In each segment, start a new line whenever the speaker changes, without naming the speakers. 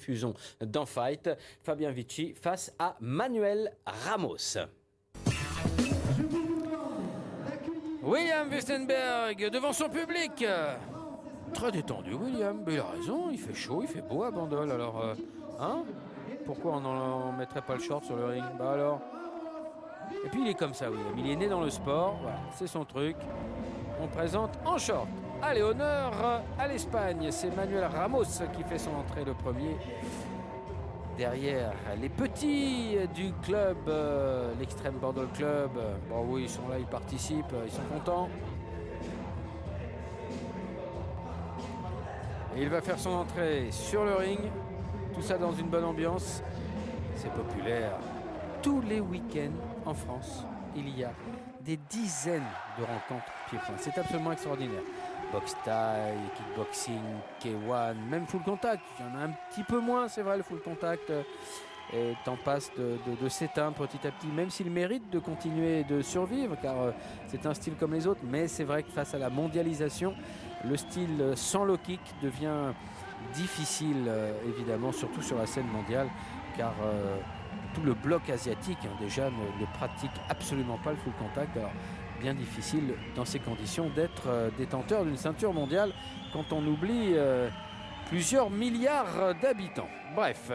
diffusons dans Fight. Fabien Vichy face à Manuel Ramos. William Westenberg devant son public. Très détendu, William. Mais il a raison, il fait chaud, il fait beau à Bandol. Alors, pourquoi on n'en mettrait pas le short sur le ring? Bah alors. Et puis il est comme ça, William. Il est né dans le sport. Voilà, c'est son truc. On présente en short. Allez, honneur à l'Espagne. C'est Manuel Ramos qui fait son entrée le premier. Derrière, les petits du club, l'Extreme Bandol Club. Bon oui, ils sont là, ils participent, ils sont contents. Et il va faire son entrée sur le ring. Tout ça dans une bonne ambiance. C'est populaire. Tous les week-ends en France, il y a des dizaines de rencontres pieds-points. C'est absolument extraordinaire. Box Thai, kickboxing, K1, même full contact. Il y en a un petit peu moins, c'est vrai, le full contact est en passe de s'éteindre petit à petit, même s'il mérite de continuer de survivre, car c'est un style comme les autres. Mais c'est vrai que face à la mondialisation, le style sans low kick devient difficile, évidemment, surtout sur la scène mondiale, car tout le bloc asiatique déjà ne pratique absolument pas le full contact. Alors, bien difficile dans ces conditions d'être détenteur d'une ceinture mondiale quand on oublie plusieurs milliards d'habitants. Bref,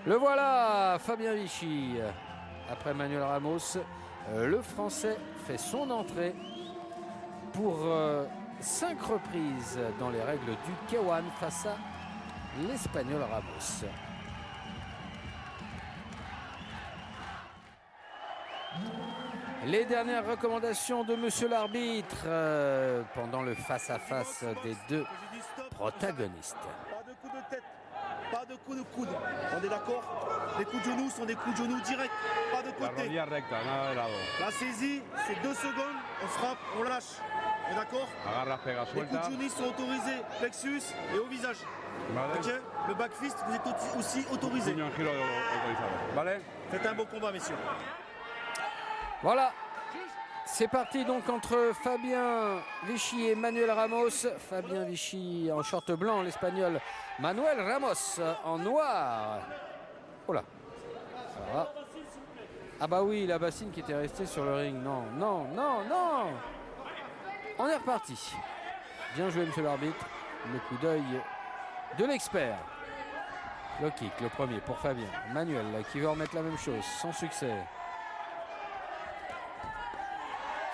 le voilà, Fabien Vichy. Après Manuel Ramos, le Français fait son entrée pour 5 reprises dans les règles du K1 face à l'Espagnol Ramos. Les dernières recommandations de monsieur l'arbitre pendant le face-à-face des deux protagonistes.
Pas de coup de tête, pas de coup de coude. On est d'accord? Les coups de genoux sont des coups de genoux directs, pas de côté. La saisie, c'est 2 secondes, on frappe, on lâche. On est d'accord? Les coups de genoux sont autorisés, plexus et au visage. Ok? Le back fist, vous êtes aussi autorisé. Faites un beau combat, messieurs.
Voilà, c'est parti donc entre Fabien Vichy et Manuel Ramos. Fabien Vichy en short blanc, l'Espagnol Manuel Ramos en noir. Oh là. Voilà. Ah bah oui, la bassine qui était restée sur le ring. Non, non, non, non. On est reparti. Bien joué, monsieur l'arbitre. Le coup d'œil de l'expert. Le kick, le premier pour Fabien. Manuel qui veut remettre la même chose, sans succès.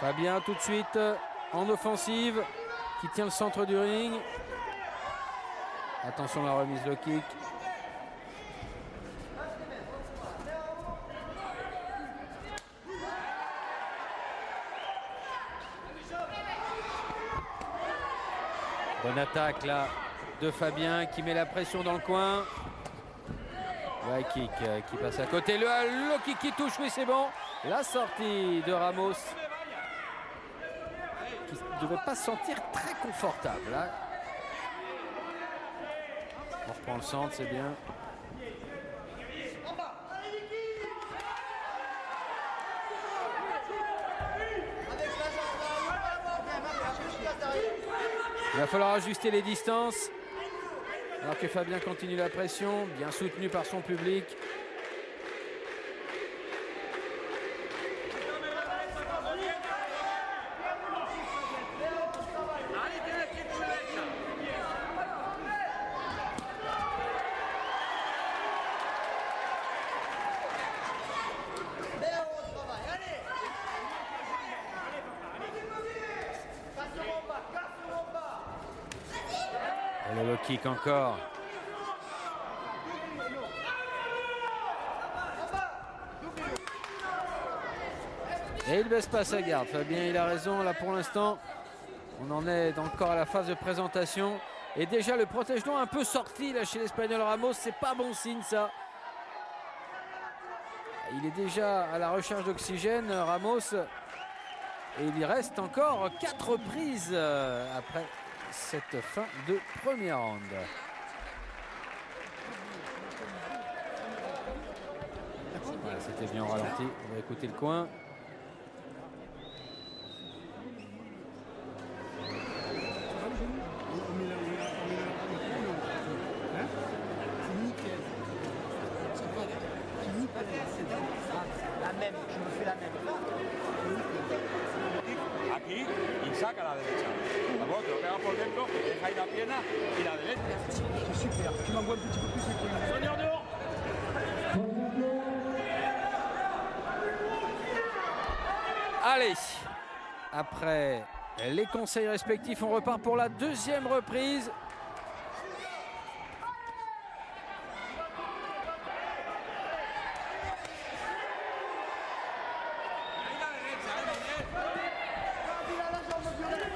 Fabien tout de suite en offensive, qui tient le centre du ring. Attention la remise, le kick. Bonne attaque là de Fabien qui met la pression dans le coin. Le high kick qui passe à côté. Le low kick qui touche, oui c'est bon. La sortie de Ramos, qui ne devait pas se sentir très confortable. Hein. On reprend le centre, c'est bien. Il va falloir ajuster les distances. Alors que Fabien continue la pression, bien soutenu par son public. Le kick encore. Et il baisse pas sa garde. Fabien, il a raison. Là, pour l'instant, on en est encore à la phase de présentation. Et déjà, le protège-dents un peu sorti là chez l'Espagnol Ramos. C'est pas bon signe, ça. Il est déjà à la recherche d'oxygène, Ramos. Et il y reste encore 4 reprises après cette fin de première round. Voilà, c'était bien ralenti. On va écouter le coin.
La même, je me fais la même.
Aquí y saca la derecha. Luego te lo pegas por dentro, deja ahí la pierna y la derecha.
C'est super, tu m'envoies un petit peu plus les couilles.
Soigneur dehors.
Allez, après les conseils respectifs, on repart pour la deuxième reprise.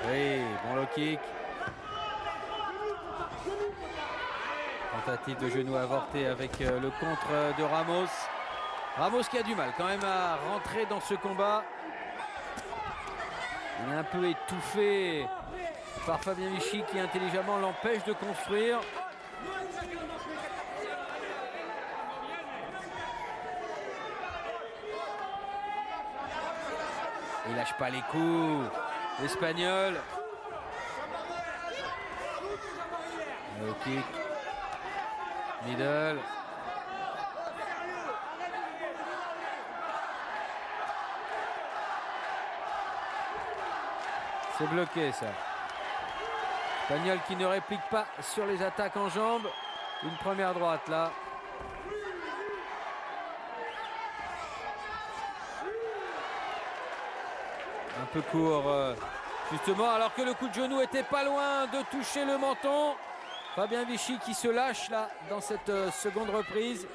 Oui, bon low kick. Tentative de genou avorté avec le contre de Ramos. Ramos qui a du mal quand même à rentrer dans ce combat. Il est un peu étouffé par Fabien Vichy qui intelligemment l'empêche de construire. Il lâche pas les coups. L'Espagnol. Le kick. Middle. C'est bloqué ça. Espagnol qui ne réplique pas sur les attaques en jambes. Une première droite là. Un peu court justement alors que le coup de genou était pas loin de toucher le menton. Fabien Vichy qui se lâche là dans cette seconde reprise.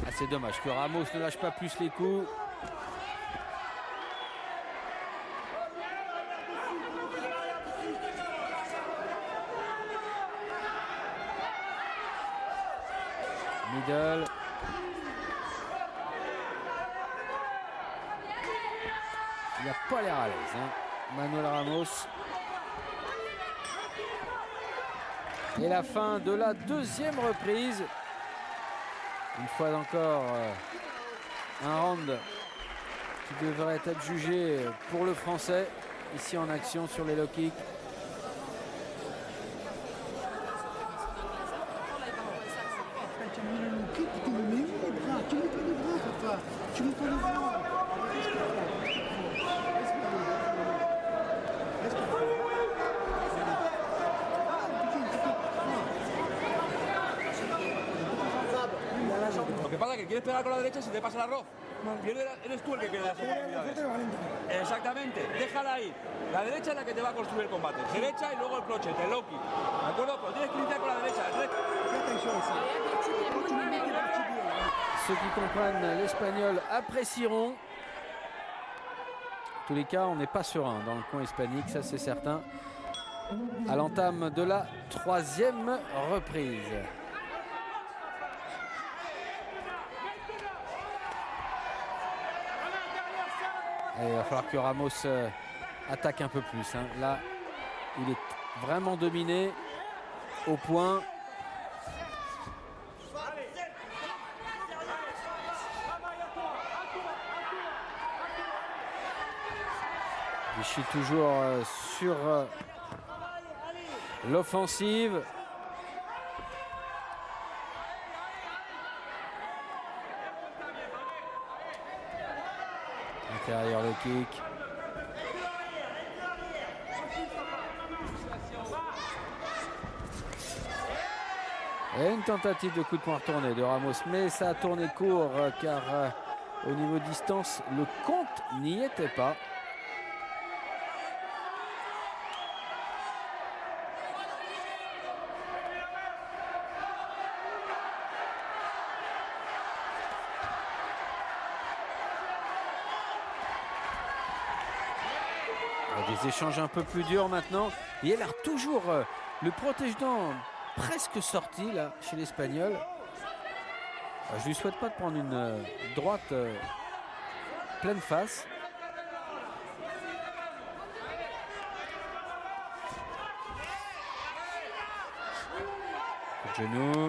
Ah, c'est dommage que Ramos ne lâche pas plus les coups. Middle. Il n'a pas l'air à l'aise, hein, Manuel Ramos. Et la fin de la deuxième reprise. Une fois encore, un round qui devrait être jugé pour le Français. Ici en action sur les low kicks.
Tu mets le kick, tu me mets où les bras? Tu mets pas les bras, papa. Tu mets pas les bras.
Lo que pasa es que quieres pegar con la derecha y se te pasa el arroz. Eres tú el que pierde las oportunidades. Exactamente, déjala ahí. La derecha es la que te va a construir el combate. Derecha y luego el clochete, el low kick. ¿De acuerdo? Pero tienes que iniciar con la derecha.
Ceux qui comprennent l'espagnol apprécieront. En tous les cas, on n'est pas serein dans le coin hispanique, ça c'est certain. À l'entame de la troisième reprise. Et il va falloir que Ramos attaque un peu plus, hein. Là, il est vraiment dominé au point. Vichy toujours sur l'offensive. Intérieur le kick. Et une tentative de coup de poing retourné de Ramos, mais ça a tourné court car au niveau distance, le compte n'y était pas. Des échanges un peu plus durs maintenant. Il a l'air toujours le protège-dents presque sorti là chez l'Espagnol. Je lui souhaite pas de prendre une droite pleine face. Genou.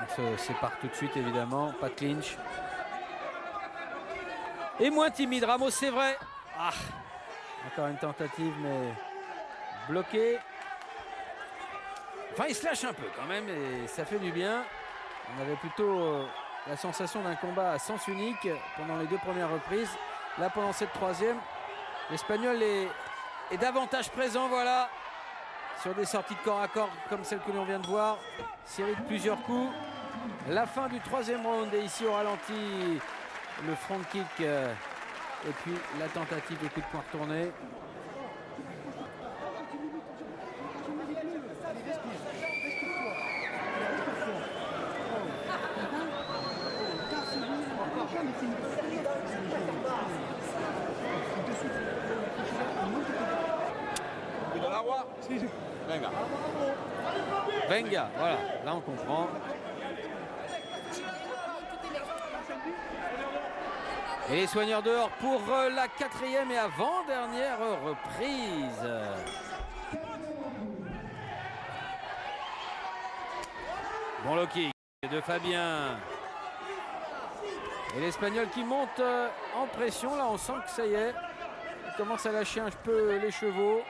On se sépare tout de suite évidemment. Pas de clinch. Et moins timide. Ramos, c'est vrai. Ah, encore une tentative, mais bloquée. Enfin, il se lâche un peu quand même et ça fait du bien. On avait plutôt la sensation d'un combat à sens unique pendant les 2 premières reprises. Là, pendant cette 3e, l'Espagnol est davantage présent, voilà, sur des sorties de corps à corps comme celle que l'on vient de voir. Série de plusieurs coups. La fin du 3e round et ici au ralenti, le front kick et puis la tentative de coup de poing retourné.
Venga.
Venga, voilà, là on comprend. Et les soigneurs dehors pour la 4e et avant-dernière reprise. Bon low kick de Fabien. Et l'Espagnol qui monte en pression. Là, on sent que ça y est. Il commence à lâcher un peu les chevaux.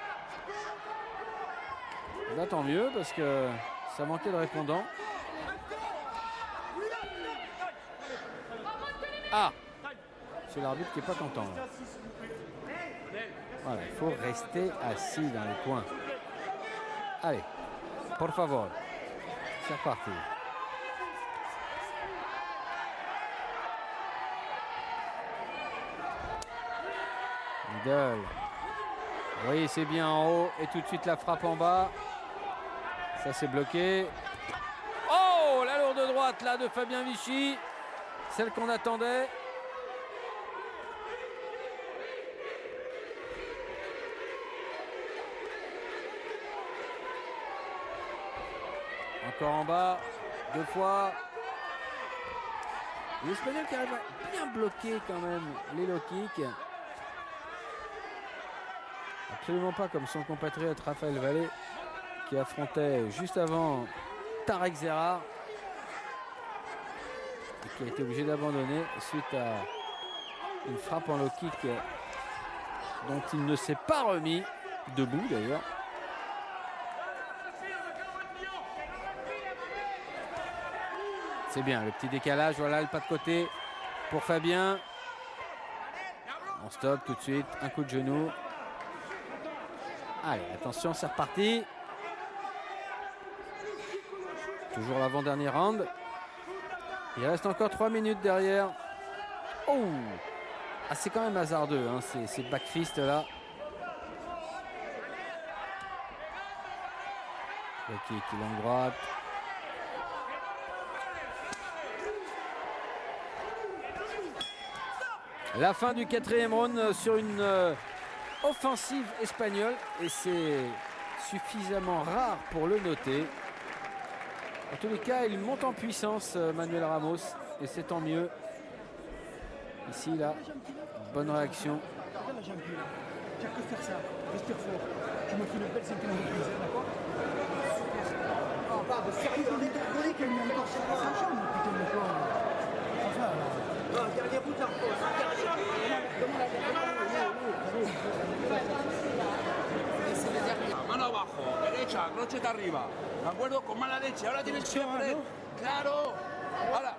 Là, tant mieux parce que ça manquait de répondants. Ah, c'est l'arbitre qui n'est pas content. Là. Voilà, il faut rester assis dans les coins. Allez, por favor. C'est reparti. Middle. Oui, c'est bien en haut. Et tout de suite la frappe en bas. Ça c'est bloqué. Oh, la lourde droite là de Fabien Vichy. Celle qu'on attendait. Encore en bas. 2 fois. L'Espagnol qui arrive à bien bloquer quand même les low kicks. Absolument pas comme son compatriote Raphaël Vallée qui affrontait juste avant Tarek Zerrar et qui a été obligé d'abandonner suite à une frappe en low kick dont il ne s'est pas remis, debout d'ailleurs. C'est bien le petit décalage, voilà le pas de côté pour Fabien. On stoppe tout de suite, un coup de genou. Allez, attention, c'est reparti. Toujours l'avant-dernier round. Il reste encore 3 minutes derrière. Oh, ah, c'est quand même hasardeux, hein, ces backfists là. Le kick, longue droite. La fin du 4e round sur une offensive espagnole et c'est suffisamment rare pour le noter. En tous les cas, il monte en puissance, Manuel Ramos, et c'est tant mieux. Ici, là, bonne réaction.
Tu n'as que faire ça, respire fort. Tu me fais une belle 5e reprise, d'accord? Oh, sérieux, on est désolé qu'il y a eu encore sur sa chambre, putain de quoi. Enfin, non, dernier bout de la repose.
Mano abajo, derecha, crochet arriba. ¿De acuerdo? Con mala leche. Ahora tienes que por él. Claro. Ahora,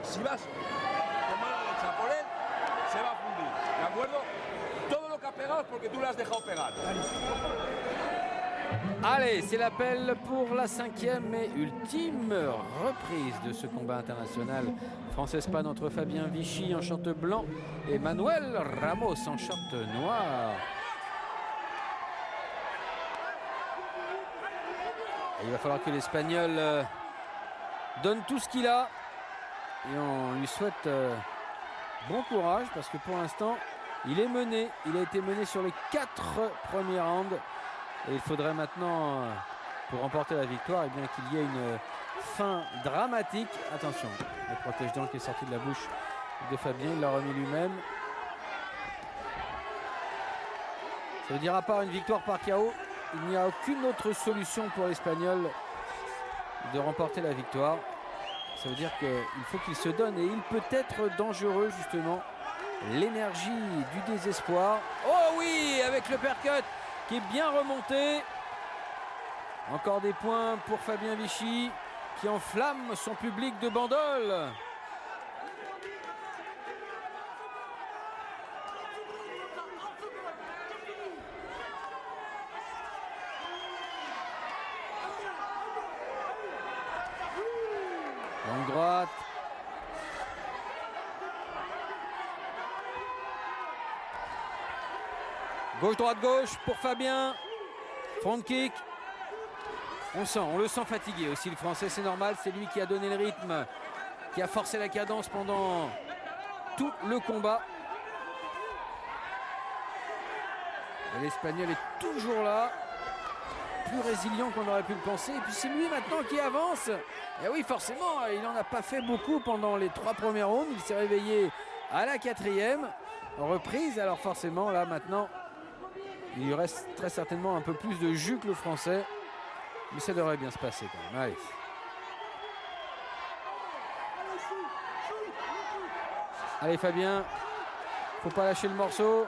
si vas con mala leche por él, se va a fundir. ¿De acuerdo? Todo lo que ha pegado es porque tú le has dejado pegar.
Allez, c'est l'appel pour la 5e et ultime reprise de ce combat international France-Espagne entre Fabien Vichy en short blanc et Manuel Ramos en short noir. Et il va falloir que l'Espagnol donne tout ce qu'il a et on lui souhaite bon courage parce que pour l'instant il est mené, il a été mené sur les 4 premiers rounds. Et il faudrait maintenant, pour remporter la victoire, eh bien qu'il y ait une fin dramatique. Attention, le protège-dents qui est sorti de la bouche de Fabien, il l'a remis lui-même. Ça veut dire à part une victoire par KO, il n'y a aucune autre solution pour l'Espagnol de remporter la victoire. Ça veut dire qu'il faut qu'il se donne et il peut être dangereux justement l'énergie du désespoir. Oh oui, avec le percut qui est bien remonté. Encore des points pour Fabien Vichy qui enflamme son public de Bandol. Longue droite. Gauche-droite-gauche pour Fabien. Front kick. On le sent fatigué aussi, le Français, c'est normal. C'est lui qui a donné le rythme, qui a forcé la cadence pendant tout le combat. Et l'Espagnol est toujours là, plus résilient qu'on aurait pu le penser. Et puis c'est lui maintenant qui avance. Et oui, forcément, il n'en a pas fait beaucoup pendant les 3 premières rounds. Il s'est réveillé à la 4e reprise. Alors forcément, là maintenant, il lui reste très certainement un peu plus de jus que le Français. Mais ça devrait bien se passer quand même. Allez. Allez Fabien, faut pas lâcher le morceau.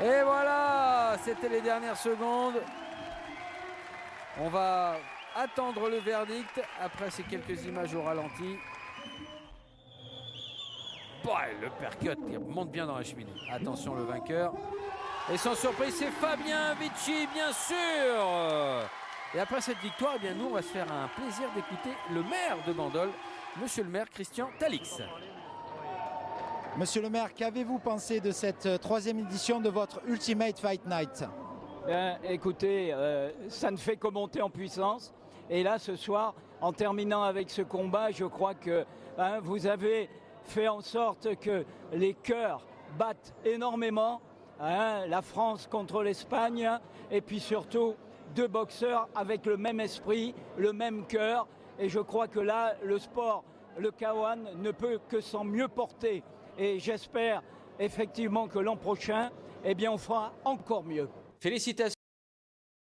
Et voilà, c'était les dernières secondes. On va attendre le verdict après ces quelques images au ralenti. Bon, le percut qui monte bien dans la cheminée. Attention le vainqueur. Et sans surprise, c'est Fabien Vichy, bien sûr. Et après cette victoire, eh bien, nous, on va se faire un plaisir d'écouter le maire de Bandol, monsieur le maire Christian Talix.
Monsieur le maire, qu'avez-vous pensé de cette 3e édition de votre Ultimate Fight Night?
Écoutez, ça ne fait que monter en puissance. Et là, ce soir, en terminant avec ce combat, je crois que vous avez fait en sorte que les cœurs battent énormément. La France contre l'Espagne, et puis surtout 2 boxeurs avec le même esprit, le même cœur. Et je crois que là, le sport, le K1 ne peut que s'en mieux porter. Et j'espère effectivement que l'an prochain, eh bien, on fera encore mieux.
Félicitations.